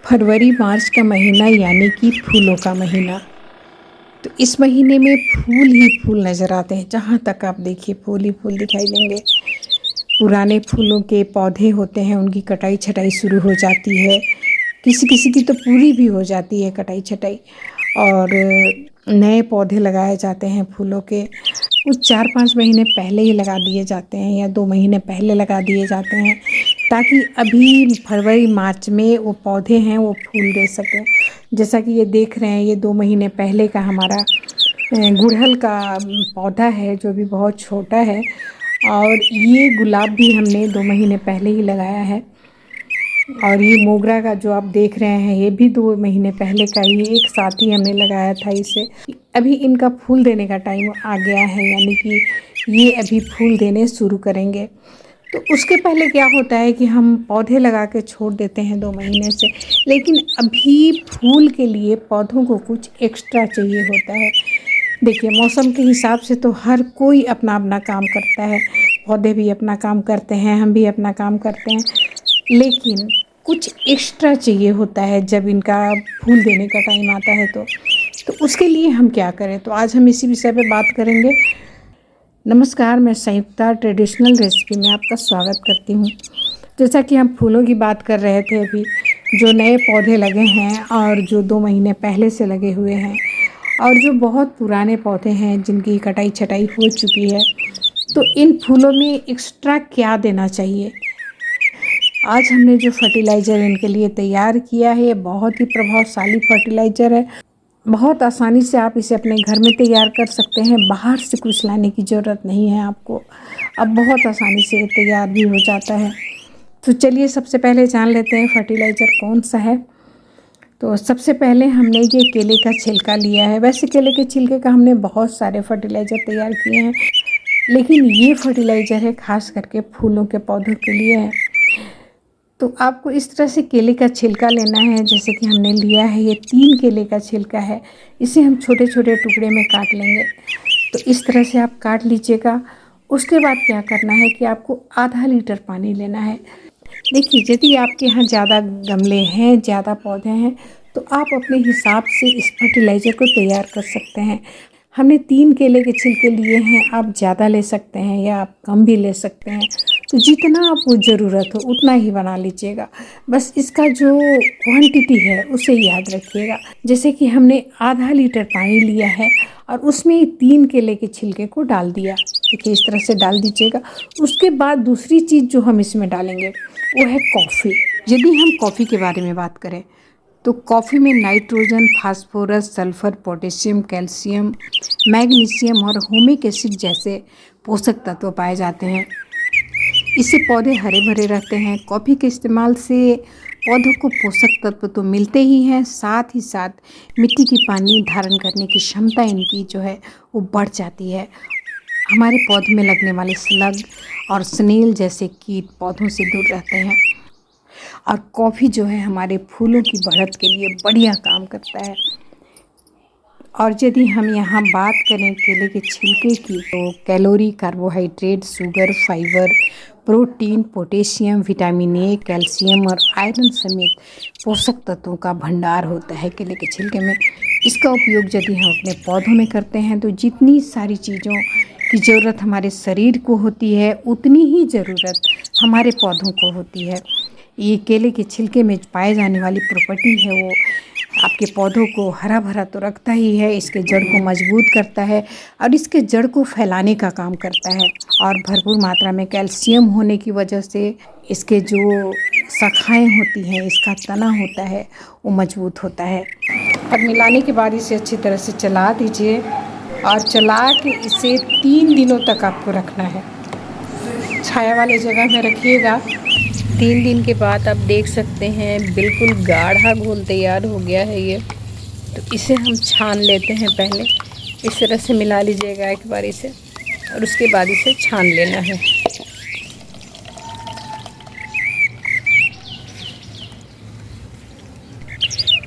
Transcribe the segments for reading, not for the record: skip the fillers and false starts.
फरवरी मार्च का महीना यानी कि फूलों का महीना। तो इस महीने में फूल ही फूल नज़र आते हैं। जहाँ तक आप देखिए फूल ही फूल दिखाई देंगे। पुराने फूलों के पौधे होते हैं, उनकी कटाई छटाई शुरू हो जाती है। किसी किसी की तो पूरी भी हो जाती है कटाई छटाई, और नए पौधे लगाए जाते हैं फूलों के। कुछ 4-5 महीने पहले ही लगा दिए जाते हैं या 2 महीने पहले लगा दिए जाते हैं, ताकि अभी फरवरी मार्च में वो पौधे हैं वो फूल दे सकें। जैसा कि ये देख रहे हैं, ये 2 महीने पहले का हमारा गुड़हल का पौधा है, जो भी बहुत छोटा है। और ये गुलाब भी हमने 2 महीने पहले ही लगाया है। और ये मोगरा का जो आप देख रहे हैं, ये भी 2 महीने पहले का ही एक साथ ही हमने लगाया था इसे। अभी इनका फूल देने का टाइम आ गया है, यानी कि ये अभी फूल देने शुरू करेंगे। तो उसके पहले क्या होता है कि हम पौधे लगा के छोड़ देते हैं 2 महीने से, लेकिन अभी फूल के लिए पौधों को कुछ एक्स्ट्रा चाहिए होता है। देखिए, मौसम के हिसाब से तो हर कोई अपना अपना काम करता है। पौधे भी अपना काम करते हैं, हम भी अपना काम करते हैं, लेकिन कुछ एक्स्ट्रा चाहिए होता है जब इनका फूल देने का टाइम आता है। तो उसके लिए हम क्या करें, तो आज हम इसी विषय पे बात करेंगे। नमस्कार, मैं संयुक्ता ट्रेडिशनल रेसिपी में आपका स्वागत करती हूँ। जैसा कि हम फूलों की बात कर रहे थे, अभी जो नए पौधे लगे हैं और जो 2 महीने पहले से लगे हुए हैं, और जो बहुत पुराने पौधे हैं जिनकी कटाई छटाई हो चुकी है, तो इन फूलों में एक्स्ट्रा क्या देना चाहिए। आज हमने जो फर्टिलाइज़र इनके लिए तैयार किया है, ये बहुत ही प्रभावशाली फर्टिलाइज़र है। बहुत आसानी से आप इसे अपने घर में तैयार कर सकते हैं, बाहर से कुछ लाने की ज़रूरत नहीं है आपको। अब बहुत आसानी से तैयार भी हो जाता है। तो चलिए सबसे पहले जान लेते हैं फर्टिलाइज़र कौन सा है। तो सबसे पहले हमने ये केले का छिलका लिया है। वैसे केले के छिलके का हमने बहुत सारे फर्टिलाइज़र तैयार किए हैं, लेकिन ये फर्टिलाइज़र है खास करके फूलों के पौधों के लिए है। तो आपको इस तरह से केले का छिलका लेना है, जैसे कि हमने लिया है, ये 3 केले का छिलका है। इसे हम छोटे छोटे टुकड़े में काट लेंगे। तो इस तरह से आप काट लीजिएगा। उसके बाद क्या करना है कि आपको आधा लीटर पानी लेना है। देखिए, यदि आपके यहाँ ज़्यादा गमले हैं, ज़्यादा पौधे हैं, तो आप अपने हिसाब से इस फर्टिलाइज़र को तैयार कर सकते हैं। हमने 3 केले के छिलके लिए हैं, आप ज़्यादा ले सकते हैं या आप कम भी ले सकते हैं। तो जितना आपको ज़रूरत हो उतना ही बना लीजिएगा। बस इसका जो क्वांटिटी है उसे याद रखिएगा। जैसे कि हमने आधा लीटर पानी लिया है और उसमें 3 केले के छिलके को डाल दिया। देखिए, इस तरह से डाल दीजिएगा। उसके बाद दूसरी चीज़ जो हम इसमें डालेंगे वो है कॉफ़ी। यदि हम कॉफ़ी के बारे में बात करें, तो कॉफ़ी में nitrogen, phosphorus, sulphur, potassium, calcium, magnesium और होमिक एसिड जैसे पोषक तत्व पाए जाते हैं। इससे पौधे हरे भरे रहते हैं। कॉफ़ी के इस्तेमाल से पौधों को पोषक तत्व तो मिलते ही हैं, साथ ही साथ मिट्टी की पानी धारण करने की क्षमता इनकी जो है वो बढ़ जाती है। हमारे पौधे में लगने वाले स्लग और स्नेल जैसे कीट पौधों से दूर रहते हैं। और कॉफ़ी जो है हमारे फूलों की बढ़त के लिए बढ़िया काम करता है। और यदि हम यहाँ बात करें केले के छिलके की, तो calorie, carbohydrate, sugar, fibre, protein, potassium, vitamin A, calcium और आयरन समेत पोषक तत्वों का भंडार होता है केले के छिलके में। इसका उपयोग यदि हम अपने पौधों में करते हैं, तो जितनी सारी चीज़ों की ज़रूरत हमारे शरीर को होती है, उतनी ही ज़रूरत हमारे पौधों को होती है। ये केले के छिलके में पाए जाने वाली प्रॉपर्टी है, वो आपके पौधों को हरा भरा तो रखता ही है, इसके जड़ को मजबूत करता है और इसके जड़ को फैलाने का काम करता है। और भरपूर मात्रा में कैल्शियम होने की वजह से इसके जो शाखाएं होती हैं, इसका तना होता है, वो मजबूत होता है। और मिलाने के बाद इसे अच्छी तरह से चला दीजिए और चला के इसे 3 दिनों तक आपको रखना है। छाया वाले जगह में रखिएगा। 3 दिन के बाद आप देख सकते हैं बिल्कुल गाढ़ा घोल तैयार हो गया है ये। तो इसे हम छान लेते हैं। पहले इस तरह से मिला लीजिएगा एक बार इसे, और उसके बाद इसे छान लेना है।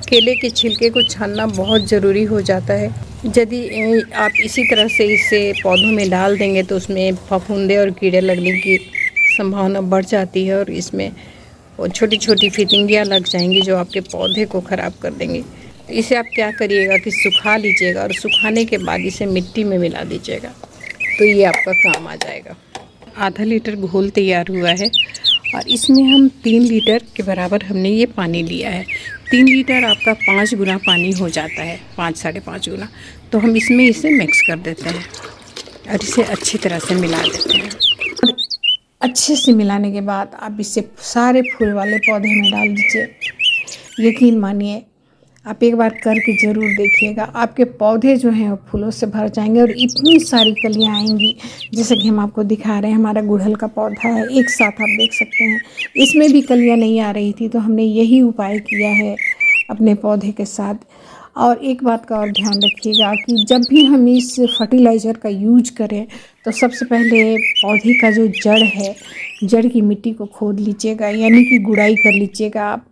केले के छिलके को छानना बहुत ज़रूरी हो जाता है। यदि आप इसी तरह से इसे पौधों में डाल देंगे तो उसमें फफूंदे और कीड़े लगने की संभावना बढ़ जाती है और इसमें और छोटी छोटी फितिंगियाँ लग जाएंगी जो आपके पौधे को ख़राब कर देंगी। तो इसे आप क्या करिएगा कि सुखा लीजिएगा और सुखाने के बाद इसे मिट्टी में मिला दीजिएगा, तो ये आपका काम आ जाएगा। आधा लीटर घोल तैयार हुआ है और इसमें हम 3 लीटर के बराबर हमने ये पानी लिया है। 3 लीटर आपका 5 गुना पानी हो जाता है, 5 साढ़े 5 गुना। तो हम इसमें इसे मिक्स कर देते हैं और इसे अच्छी तरह से मिला देते हैं। अच्छे से मिलाने के बाद आप इसे सारे फूल वाले पौधे में डाल दीजिए। यकीन मानिए, आप एक बार करके ज़रूर देखिएगा, आपके पौधे जो हैं वो फूलों से भर जाएंगे और इतनी सारी कलियां आएंगी। जैसे कि हम आपको दिखा रहे हैं, हमारा गुड़हल का पौधा है, एक साथ आप देख सकते हैं। इसमें भी कलियां नहीं आ रही थी, तो हमने यही उपाय किया है अपने पौधे के साथ। और एक बात का और ध्यान रखिएगा कि जब भी हम इस फर्टिलाइज़र का यूज करें तो सबसे पहले पौधे का जो जड़ है, जड़ की मिट्टी को खोद लीजिएगा, यानी कि गुड़ाई कर लीजिएगा आप।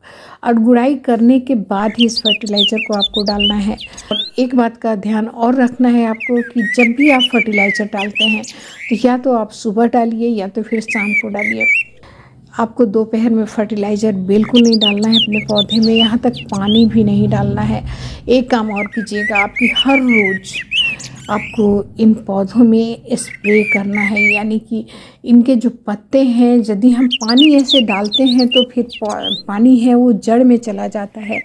और गुड़ाई करने के बाद ही इस फर्टिलाइज़र को आपको डालना है। और एक बात का ध्यान और रखना है आपको कि जब भी आप फर्टिलाइज़र डालते हैं तो या तो आप सुबह डालिए या तो फिर शाम को डालिए। आपको दोपहर में फर्टिलाइज़र बिल्कुल नहीं डालना है अपने पौधे में, यहाँ तक पानी भी नहीं डालना है। एक काम और कीजिएगा, आपकी हर रोज़ आपको इन पौधों में स्प्रे करना है, यानी कि इनके जो पत्ते हैं, यदि हम पानी ऐसे डालते हैं तो फिर पानी है वो जड़ में चला जाता है,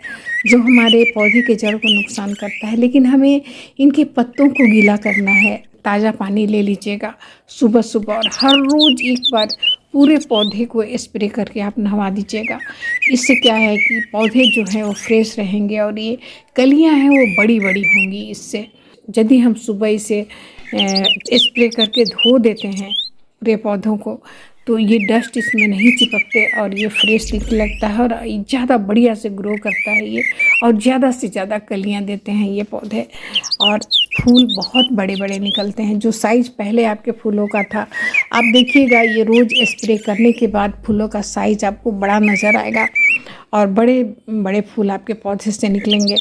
जो हमारे पौधे के जड़ को नुकसान करता है। लेकिन हमें इनके पत्तों को गीला करना है। ताज़ा पानी ले लीजिएगा सुबह सुबह और हर रोज़ एक बार पूरे पौधे को स्प्रे करके आप नहवा दीजिएगा। इससे क्या है कि पौधे जो हैं वो फ्रेश रहेंगे और ये कलियां हैं वो बड़ी बड़ी होंगी। इससे यदि हम सुबह इसे स्प्रे करके धो देते हैं पूरे पौधों को, तो ये डस्ट इसमें नहीं चिपकते और ये फ्रेश दिखने लगता है और ज़्यादा बढ़िया से ग्रो करता है ये, और ज़्यादा से ज़्यादा कलियां देते हैं ये पौधे और फूल बहुत बड़े बड़े निकलते हैं। जो साइज़ पहले आपके फूलों का था, आप देखिएगा ये रोज़ स्प्रे करने के बाद फूलों का साइज़ आपको बड़ा नज़र आएगा और बड़े बड़े फूल आपके पौधे से निकलेंगे।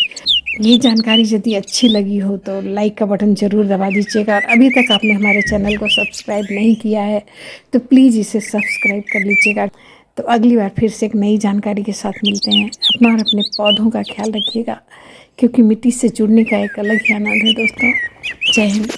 ये जानकारी यदि अच्छी लगी हो तो लाइक का बटन ज़रूर दबा दीजिएगा। और अभी तक आपने हमारे चैनल को सब्सक्राइब नहीं किया है तो प्लीज़ इसे सब्सक्राइब कर लीजिएगा। तो अगली बार फिर से एक नई जानकारी के साथ मिलते हैं। अपना और अपने पौधों का ख्याल रखिएगा, क्योंकि मिट्टी से जुड़ने का एक अलग ही आनंद है दोस्तों। जय हिंद।